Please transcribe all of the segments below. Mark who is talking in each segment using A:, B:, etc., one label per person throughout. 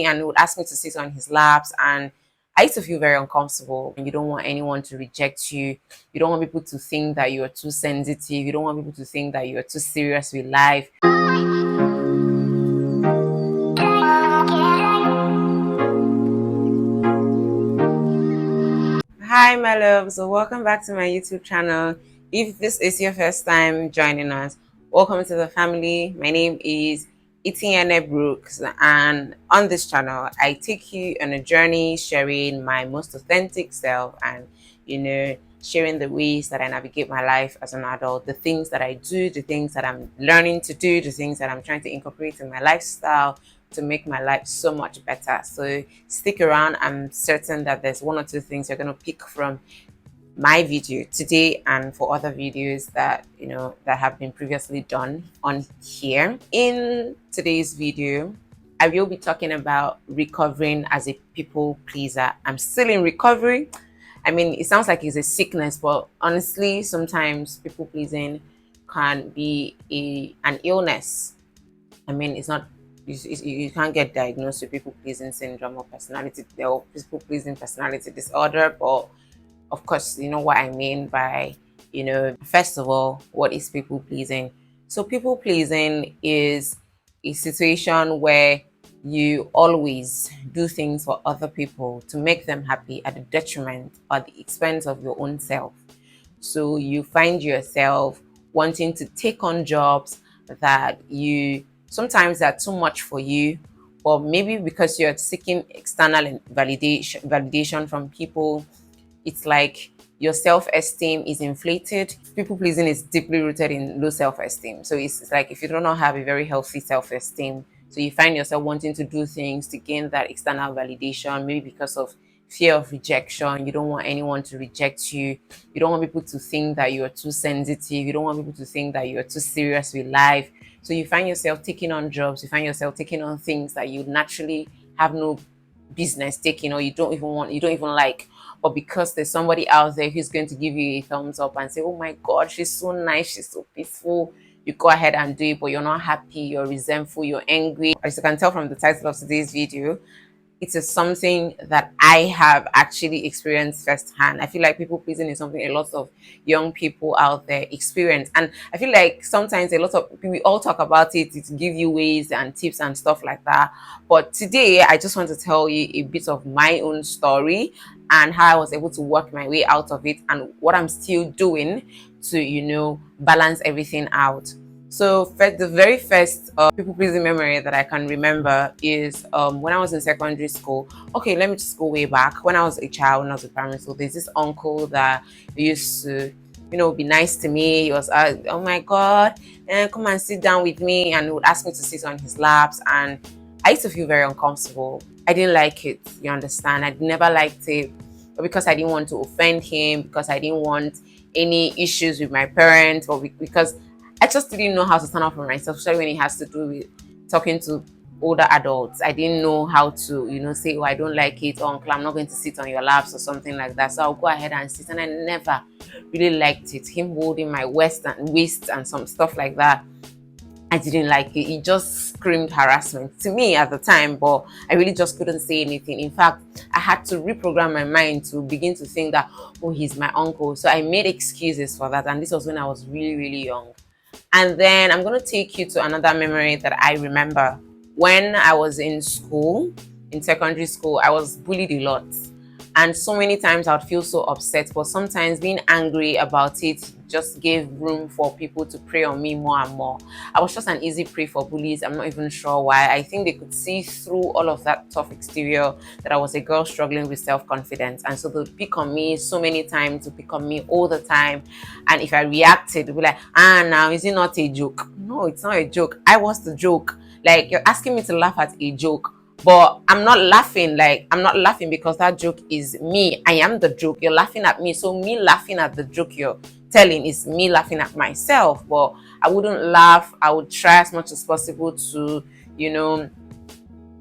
A: and he would ask me to sit on his laps, and I used to feel very uncomfortable. You don't want anyone to reject you. You don't want people to think that you're too sensitive. You don't want people to think that you're too serious with life. Hi, my loves. So welcome back to my YouTube channel. If this is your first time joining us, welcome to the family. My name is Etienne Brooks, and on this channel, I take you on a journey sharing my most authentic self and, sharing the ways that I navigate my life as an adult, the things that I do, the things that I'm learning to do, the things that I'm trying to incorporate in my lifestyle to make my life so much better. So stick around. I'm certain that there's one or two things you're going to pick from my video today and for other videos that that have been previously done on here. In today's video, I will be talking about recovering as a people pleaser. I'm still in recovery. I mean, it sounds like it's a sickness, but honestly, sometimes people pleasing can be an illness. I mean, it's not, you can't get diagnosed with people pleasing syndrome or personality or people pleasing personality disorder, but of course, you know what I mean by, first of all, what is people pleasing? So people pleasing is a situation where you always do things for other people to make them happy at the detriment or the expense of your own self. So you find yourself wanting to take on jobs that you sometimes are too much for you, or maybe because you're seeking external validation from people. It's like your self-esteem is inflated. People pleasing is deeply rooted in low self-esteem. So it's like if you do not have a very healthy self-esteem, so you find yourself wanting to do things to gain that external validation, maybe because of fear of rejection. You don't want anyone to reject you. You don't want people to think that you're too sensitive. You don't want people to think that you're too serious with life. So you find yourself taking on jobs. You find yourself taking on things that you naturally have no business taking, or you don't even like, but because there's somebody out there who's going to give you a thumbs up and say, oh my god, she's so nice, she's so peaceful, you go ahead and do it, but you're not happy, you're resentful, you're angry. As you can tell from the title of today's video, it is something that I have actually experienced firsthand. I feel like people pleasing is something a lot of young people out there experience. And I feel like sometimes a lot of people, we all talk about it to give you ways and tips and stuff like that. But today, I just want to tell you a bit of my own story and how I was able to work my way out of it and what I'm still doing to, balance everything out. So the very first people pleasing memory that I can remember is when I was in secondary school. Okay, let me just go way back. When I was a child, when I was in primary school, there's this uncle that used to, be nice to me. He was, oh my God, come and sit down with me, and he would ask me to sit on his laps, and I used to feel very uncomfortable. I didn't like it. You understand? I never liked it, but because I didn't want to offend him, because I didn't want any issues with my parents, or because I just didn't know how to stand up for myself, especially when it has to do with talking to older adults. I didn't know how to, say, oh, I don't like it, or uncle, I'm not going to sit on your laps or something like that. So I'll go ahead and sit, and I never really liked it. Him holding my waist and some stuff like that. I didn't like it. It just screamed harassment to me at the time, but I really just couldn't say anything. In fact, I had to reprogram my mind to begin to think that, oh, he's my uncle. So I made excuses for that. And this was when I was really, really young. And then I'm going to take you to another memory that I remember. When I was in school, in secondary school, I was bullied a lot. And so many times I would feel so upset, but sometimes being angry about it just gave room for people to prey on me more and more. I was just an easy prey for bullies. I'm not even sure why. I think they could see through all of that tough exterior that I was a girl struggling with self-confidence. And so they'd pick on me so many times, to pick on me all the time. And if I reacted, they'd be like, now, is it not a joke? No, it's not a joke. I was the joke. Like, you're asking me to laugh at a joke. But I'm not laughing, I'm not laughing because that joke is me. I am the joke. You're laughing at me. So me laughing at the joke you're telling is me laughing at myself. But I wouldn't laugh. I would try as much as possible to,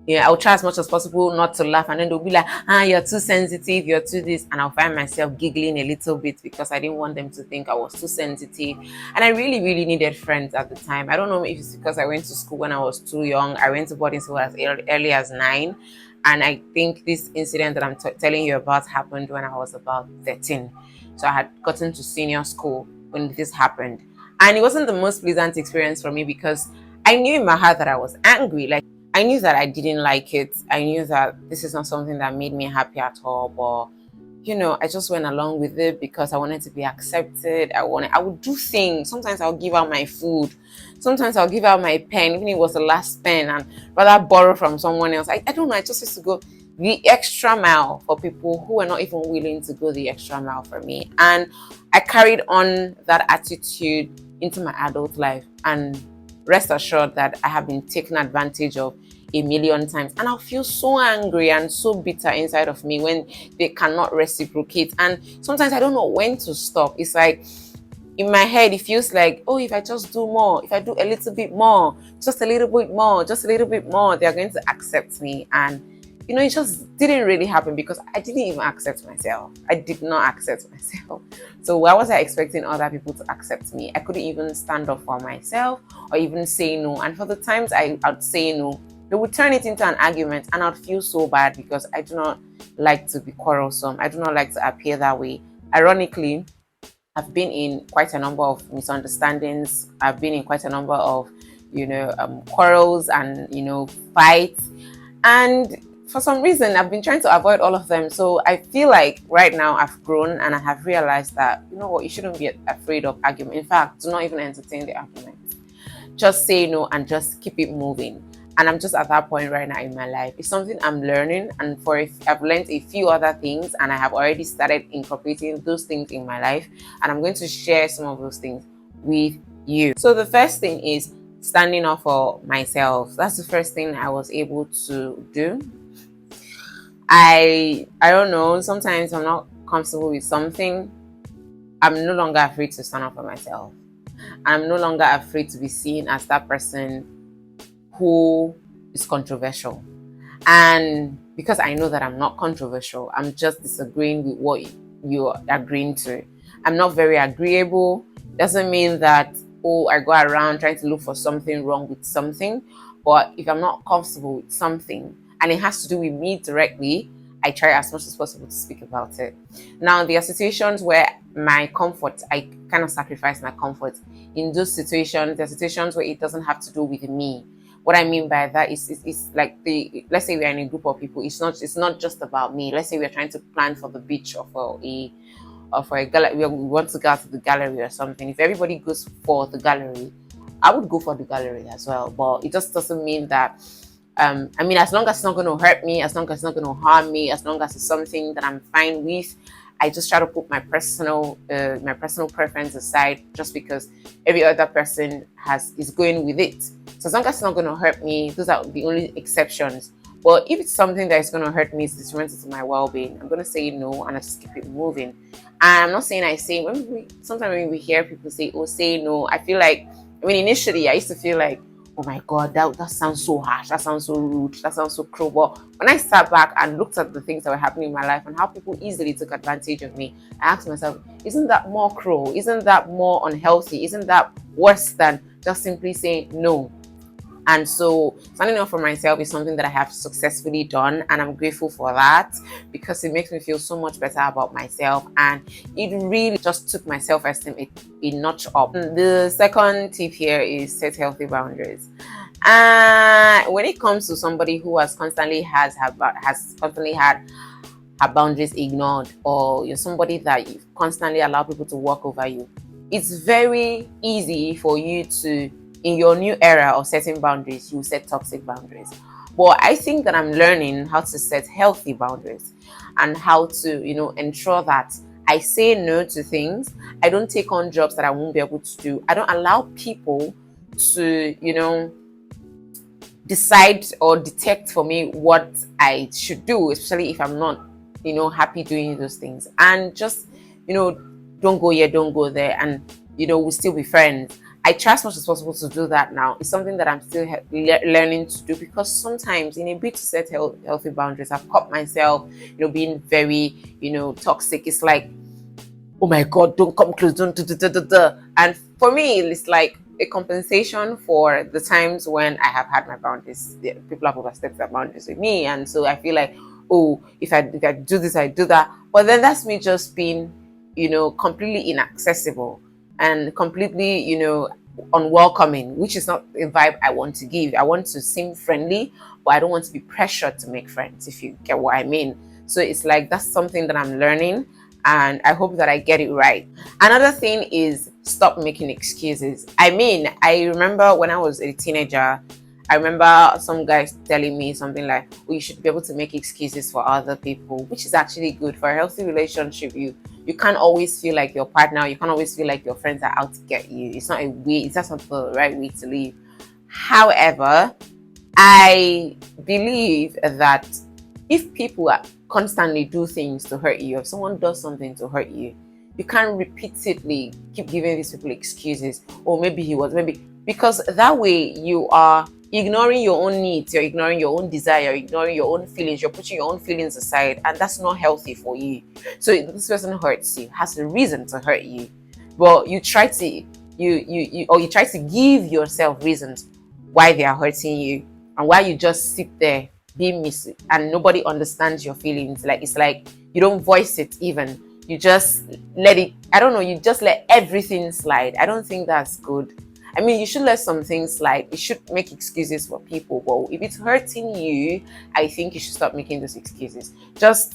A: Yeah, I'll try as much as possible not to laugh, and then they'll be like, ah, you're too sensitive, you're too this, and I'll find myself giggling a little bit because I didn't want them to think I was too sensitive. And I really, really needed friends at the time. I don't know if it's because I went to school when I was too young. I went to boarding school as early as 9, and I think this incident that I'm telling you about happened when I was about 13. So I had gotten to senior school when this happened, and it wasn't the most pleasant experience for me because I knew in my heart that I was angry. Like, I knew that I didn't like it. I knew that this is not something that made me happy at all. But I just went along with it because I wanted to be accepted. I would do things. Sometimes I'll give out my food. Sometimes I'll give out my pen, even if it was the last pen, and rather borrow from someone else. I don't know. I just used to go the extra mile for people who were not even willing to go the extra mile for me. And I carried on that attitude into my adult life. And rest assured that I have been taken advantage of a million times, and I'll feel so angry and so bitter inside of me when they cannot reciprocate. And sometimes I don't know when to stop. It's like in my head it feels like, oh, if I just do more, if I do a little bit more, just a little bit more, just a little bit more, they're going to accept me. And it just didn't really happen because I didn't even accept myself. I did not accept myself. So why was I expecting other people to accept me? I couldn't even stand up for myself or even say no. And for the times I'd say no, they would turn it into an argument, and I'd feel so bad because I do not like to be quarrelsome. I do not like to appear that way. Ironically, I've been in quite a number of misunderstandings. I've been in quite a number of, quarrels and, fights. And for some reason, I've been trying to avoid all of them. So I feel like right now I've grown and I have realized that, you know what, you shouldn't be afraid of argument. In fact, do not even entertain the argument. Just say no and just keep it moving. And I'm just at that point right now in my life. It's something I'm learning, and I've learned a few other things, and I have already started incorporating those things in my life, and I'm going to share some of those things with you. So the first thing is standing up for myself. That's the first thing I was able to do. I don't know, sometimes I'm not comfortable with something. I'm no longer afraid to stand up for myself. I'm no longer afraid to be seen as that person who is controversial. And because I know that I'm not controversial, I'm just disagreeing with what you're agreeing to. I'm not very agreeable. Doesn't mean that, oh, I go around trying to look for something wrong with something. But if I'm not comfortable with something and it has to do with me directly, I try as much as possible to speak about it. Now, there are situations where my comfort, I kind of sacrifice my comfort. In those situations, there are situations where it doesn't have to do with me. What I mean by that is like let's say we're in a group of people. It's not just about me. Let's say we're trying to plan for the beach or for a gallery. We want to go out to the gallery or something. If everybody goes for the gallery, I would go for the gallery as well. But it just doesn't mean that. As long as it's not going to hurt me, as long as it's not going to harm me, as long as it's something that I'm fine with, I just try to put my personal preference aside, just because every other person is going with it. So as long as it's not going to hurt me, those are the only exceptions. But if it's something that is going to hurt me, it's detrimental to my well-being, I'm going to say no and I just keep it moving. And I'm not saying sometimes when we hear people say, oh, say no, I feel like, initially I used to feel like, oh my God, that sounds so harsh, that sounds so rude, that sounds so cruel. But when I sat back and looked at the things that were happening in my life and how people easily took advantage of me, I asked myself, isn't that more cruel? Isn't that more unhealthy? Isn't that worse than just simply saying no? And so standing up for myself is something that I have successfully done, and I'm grateful for that because it makes me feel so much better about myself, and it really just took my self-esteem a notch up. The second tip here is set healthy boundaries. When it comes to somebody who has constantly had her boundaries ignored, or you're somebody that you constantly allow people to walk over you, it's very easy for you to, in your new era of setting boundaries, you set toxic boundaries. But I think that I'm learning how to set healthy boundaries and how to, ensure that I say no to things. I don't take on jobs that I won't be able to do. I don't allow people to, decide or detect for me what I should do, especially if I'm not, happy doing those things. And just, don't go here, don't go there, and, we'll still be friends. I try as much as possible to do that now. It's something that I'm still learning to do, because sometimes in a bit to set healthy boundaries, I've caught myself, being very, toxic. It's like, oh my God, don't come close, don't do. And for me, it's like a compensation for the times when I have had my boundaries. People have overstepped their boundaries with me. And so I feel like, oh, if I do this, I do that. But then that's me just being, completely inaccessible and completely, unwelcoming, which is not a vibe I want to give. I want to seem friendly, but I don't want to be pressured to make friends, if you get what I mean. So it's like that's something that I'm learning, and I hope that I get it right. Another thing is stop making excuses. I mean, I remember when I was a teenager, I remember some guys telling me something like, "Oh, you should be able to make excuses for other people," which is actually good for a healthy relationship. You can't always feel like your partner, you can't always feel like your friends are out to get you. It's not a way, it's not the right way to live. However, I believe that if people are constantly do things to hurt you, if someone does something to hurt you, you can't repeatedly keep giving these people excuses. Or maybe he was, maybe, because that way you are ignoring your own needs, you're ignoring your own desire, you're ignoring your own feelings, you're putting your own feelings aside, and that's not healthy for you. So if this person hurts you, has a reason to hurt you, but you try to you try to give yourself reasons why they are hurting you, and why you just sit there being missing and nobody understands your feelings. Like, it's like you don't voice it even, you just let it, I don't know, you just let everything slide. I don't think that's good. I mean, you should let some things slide, you should make excuses for people, but if it's hurting you, I think you should stop making those excuses. Just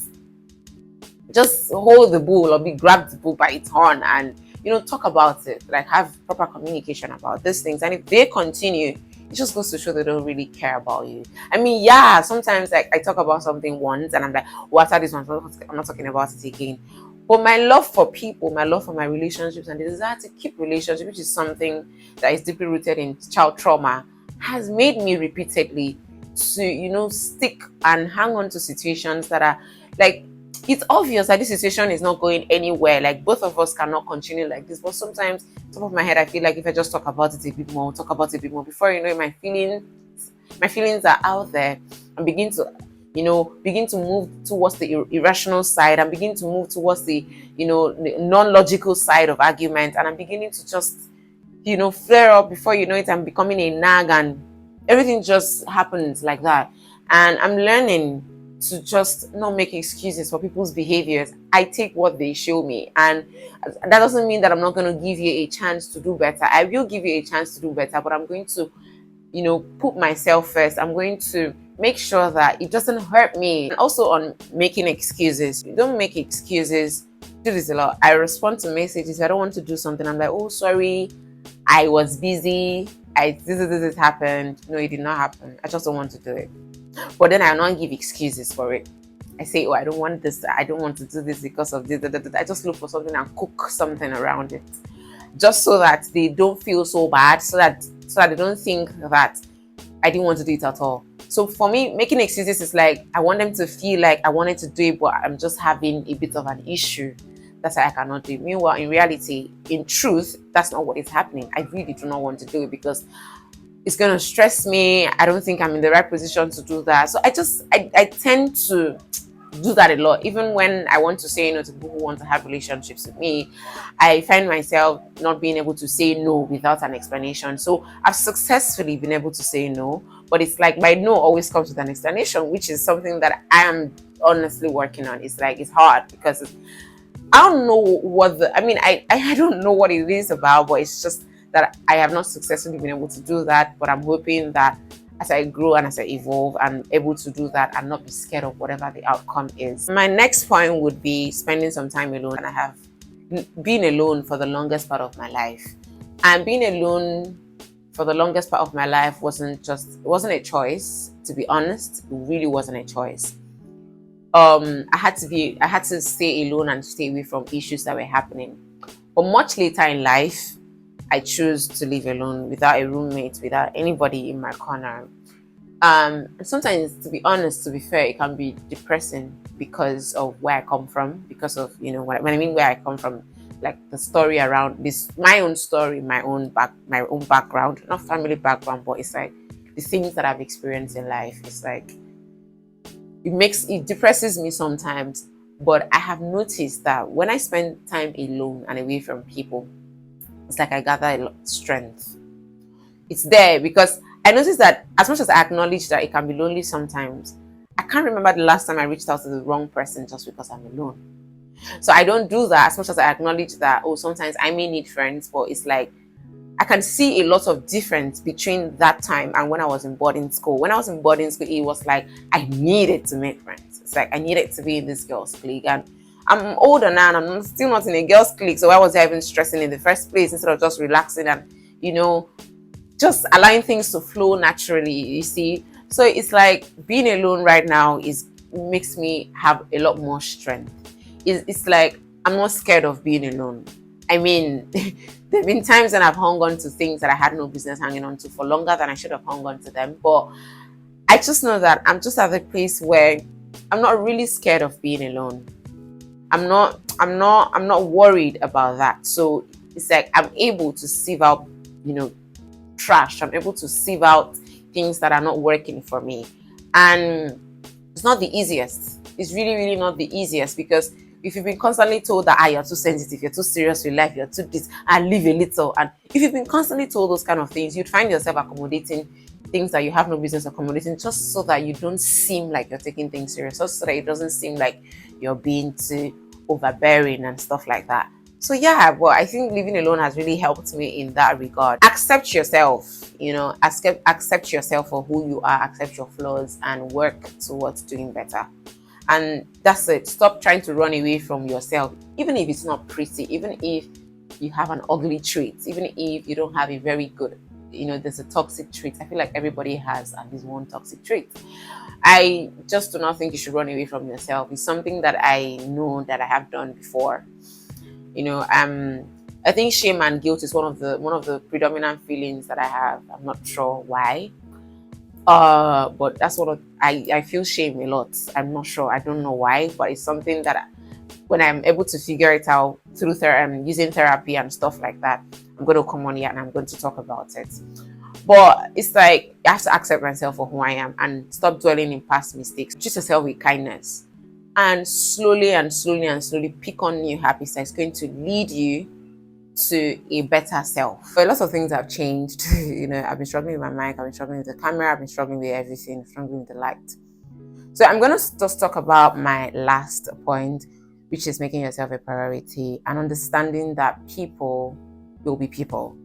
A: hold the bull, or be grabbed the bull by its horn, and talk about it, like have proper communication about these things. And if they continue, it just goes to show they don't really care about you. I mean, yeah, sometimes like I talk about something once and I'm like, oh, after this one, I'm not talking about it again. But my love for people, my love for my relationships, and the desire to keep relationships, which is something that is deeply rooted in child trauma, has made me repeatedly to, stick and hang on to situations that are like, it's obvious that this situation is not going anywhere. Like, both of us cannot continue like this. But sometimes, top of my head, I feel like if I just talk about it a bit more, before you know it, my feelings are out there, and begin to move towards the irrational side, and begin to move towards the the non-logical side of argument, and I'm beginning to just flare up. Before you know it, I'm becoming a nag, and everything just happens like that. And I'm learning to just not make excuses for people's behaviors. I take what they show me, and that doesn't mean that I'm not going to give you a chance to do better. I will give you a chance to do better, but I'm going to put myself first. I'm going to make sure that it doesn't hurt me. And also on making excuses, you don't make excuses. I do this a lot. I respond to messages. If I don't want to do something, I'm like, oh, sorry, I was busy, this happened. No, it did not happen, I just don't want to do it. But then I don't give excuses for it. I say, oh, I don't want this, I don't want to do this because of this. I just look for something and cook something around it, just so that they don't feel so bad, so that they don't think that I didn't want to do it at all. So for me, making excuses is like, I want them to feel like I wanted to do it, but I'm just having a bit of an issue. That's why I cannot do it. Meanwhile, in reality, in truth, that's not what is happening. I really do not want to do it because it's going to stress me. I don't think I'm in the right position to do that. So I tend to do that a lot. Even when I want to say no to people who want to have relationships with me, I find myself not being able to say no without an explanation. So I've successfully been able to say no, but it's like my no always comes with an explanation, which is something that I am honestly working on. It's like, it's hard because I don't know what I don't know what it is about, but it's just that I have not successfully been able to do that. But I'm hoping that as I grow and as I evolve, I'm able to do that and not be scared of whatever the outcome is. My next point would be spending some time alone. And I have been alone for the longest part of my life. And being alone for the longest part of my life wasn't a choice, to be honest. It really wasn't a choice. I had to stay alone and stay away from issues that were happening. But much later in life, I chose to live alone, without a roommate, without anybody in my corner. And sometimes, to be honest, to be fair, it can be depressing because of where I come from. Because of when I mean where I come from, like the story around this, my own story, my own background, not family background, but it's like the things that I've experienced in life. It's like it depresses me sometimes, but I have noticed that when I spend time alone and away from people, it's like I gather a lot of strength. It's there because I noticed that as much as I acknowledge that it can be lonely sometimes, I can't remember the last time I reached out to the wrong person just because I'm alone. So I don't do that as much as I acknowledge that, oh, sometimes I may need friends, but it's like I can see a lot of difference between that time and when I was in boarding school. When I was in boarding school, it was like I needed to make friends. It's like I needed to be in this girls' clique. And I'm older now and I'm still not in a girls' clique. So why was I even stressing in the first place instead of just relaxing and, just allowing things to flow naturally, you see? So it's like being alone right now makes me have a lot more strength. It's like I'm not scared of being alone. I mean, there have been times when I've hung on to things that I had no business hanging on to for longer than I should have hung on to them. But I just know that I'm just at a place where I'm not really scared of being alone. I'm not worried about that. So it's like I'm able to sieve out, trash. I'm able to sieve out things that are not working for me. And it's not the easiest. It's really, really not the easiest, because if you've been constantly told that you're too sensitive, you're too serious with life, you're too this, and live a little, and if you've been constantly told those kind of things, you'd find yourself accommodating things that you have no business accommodating, just so that you don't seem like you're taking things serious, just so that it doesn't seem like you're being too overbearing and stuff like that. So yeah, well, I think living alone has really helped me in that regard. Accept yourself, accept yourself for who you are, accept your flaws, and work towards doing better. And that's it. Stop trying to run away from yourself, even if it's not pretty, even if you have an ugly trait, even if you don't have a very good, there's a toxic trait. I feel like everybody has at least one toxic trait. I just do not think you should run away from yourself. It's something that I know that I have done before. I think shame and guilt is one of the predominant feelings that I have. I'm not sure why. But that's I feel shame a lot. I'm not sure. I don't know why, but it's something that when I'm able to figure it out through using therapy and stuff like that, I'm going to come on here and I'm going to talk about it. But it's like I have to accept myself for who I am and stop dwelling in past mistakes. Treat yourself with kindness, and slowly and slowly and slowly pick on new habits that's going to lead you to a better self. But lots of things have changed. I've been struggling with my mic, I've been struggling with the camera, I've been struggling with everything, struggling with the light. So I'm going to just talk about my last point, which is making yourself a priority and understanding that people will be people.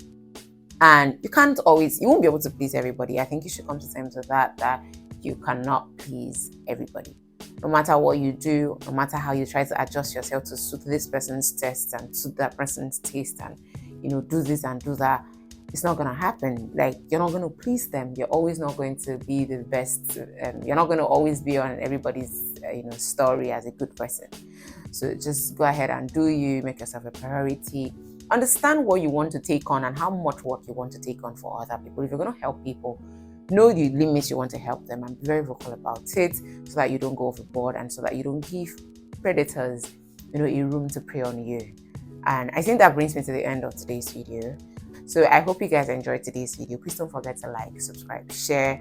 A: And you won't be able to please everybody. I think you should come to terms with that you cannot please everybody. No matter what you do, no matter how you try to adjust yourself to suit this person's taste and suit that person's taste and, do this and do that, it's not going to happen. Like, you're not going to please them. You're always not going to be the best. You're not going to always be on everybody's, story as a good person. So just go ahead and do you, make yourself a priority. Understand what you want to take on and how much work you want to take on for other people. If you're going to help people, know the limits you want to help them and be very vocal about it, so that you don't go overboard and so that you don't give predators, a room to prey on you. And I think that brings me to the end of today's video. So I hope you guys enjoyed today's video. Please don't forget to like, subscribe, share,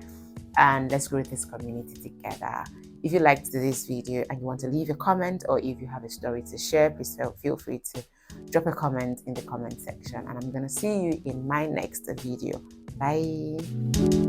A: and let's grow this community together. If you liked this video and you want to leave a comment, or if you have a story to share, please feel free to drop a comment in the comment section. And I'm going to see you in my next video. Bye.